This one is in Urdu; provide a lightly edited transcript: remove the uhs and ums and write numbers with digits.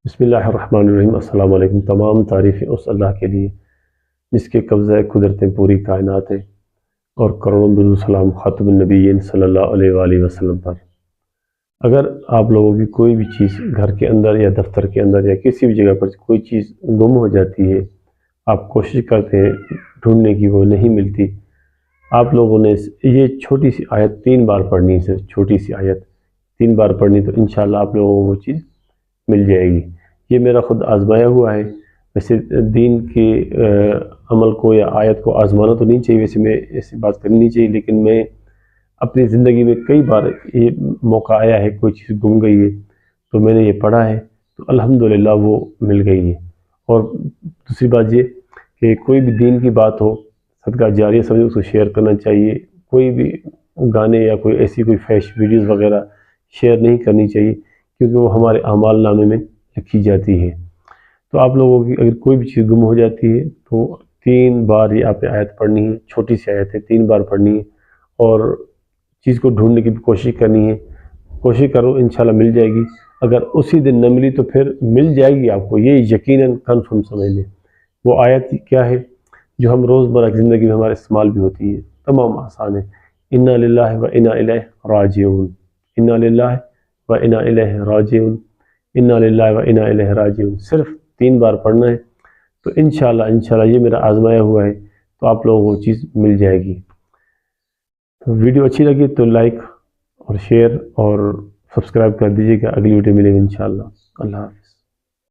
بسم اللہ الرحمن الرحیم۔ السلام علیکم۔ تمام تعریفیں اس اللہ کے لیے جس کے قبضہ قدرتیں پوری کائنات ہیں، اور کروڑوں درود سلام خاتم النبیین صلی اللہ علیہ وآلہ وسلم پر۔ اگر آپ لوگوں کی کوئی بھی چیز گھر کے اندر یا دفتر کے اندر یا کسی بھی جگہ پر کوئی چیز گم ہو جاتی ہے، آپ کوشش کرتے ہیں ڈھونڈنے کی، وہ نہیں ملتی، آپ لوگوں نے یہ چھوٹی سی آیت 3 بار پڑھنی ہے، صرف چھوٹی سی آیت 3 بار پڑھنی، تو انشاءاللہ آپ لوگوں کو وہ چیز مل جائے گی۔ یہ میرا خود آزمایا ہوا ہے۔ ویسے دین کے عمل کو یا آیت کو آزمانا تو نہیں چاہیے، ویسے میں ایسی بات کرنی نہیں چاہیے، لیکن میں اپنی زندگی میں کئی بار یہ موقع آیا ہے، کوئی چیز گم گئی ہے تو میں نے یہ پڑھا ہے، تو الحمدللہ وہ مل گئی ہے۔ اور دوسری بات یہ کہ کوئی بھی دین کی بات ہو، صدقہ جاریہ سمجھے اس کو شیئر کرنا چاہیے۔ کوئی بھی گانے یا کوئی ایسی کوئی فیش ویڈیوز وغیرہ شیئر نہیں کرنی چاہیے، کیونکہ وہ ہمارے اعمال نامے میں لکھی جاتی ہے۔ تو آپ لوگوں کی اگر کوئی بھی چیز گم ہو جاتی ہے تو 3 بار یہ آپ نے آیت پڑھنی ہے، چھوٹی سی آیت ہے، 3 بار پڑھنی ہے، اور چیز کو ڈھونڈنے کی بھی کوشش کرنی ہے۔ کوشش کرو انشاءاللہ مل جائے گی۔ اگر اسی دن نہ ملی تو پھر مل جائے گی آپ کو، یہ یقیناً کنفرم سمجھ لیں۔ وہ آیت کیا ہے جو ہم روزمرہ کی زندگی میں ہمارے استعمال بھی ہوتی ہے، تمام آسان ہے۔ انا للہ و انا الیہ راجعون، انا للہ و انا الیہ راجعون، انا للہ و انا الیہ راجعون، صرف 3 بار پڑھنا ہے، تو انشاءاللہ یہ میرا آزمایا ہوا ہے، تو آپ لوگوں کو وہ چیز مل جائے گی۔ تو ویڈیو اچھی لگی تو لائک اور شیئر اور سبسکرائب کر دیجیے گا۔ اگلی ویڈیو ملے گی انشاءاللہ۔ اللہ حافظ۔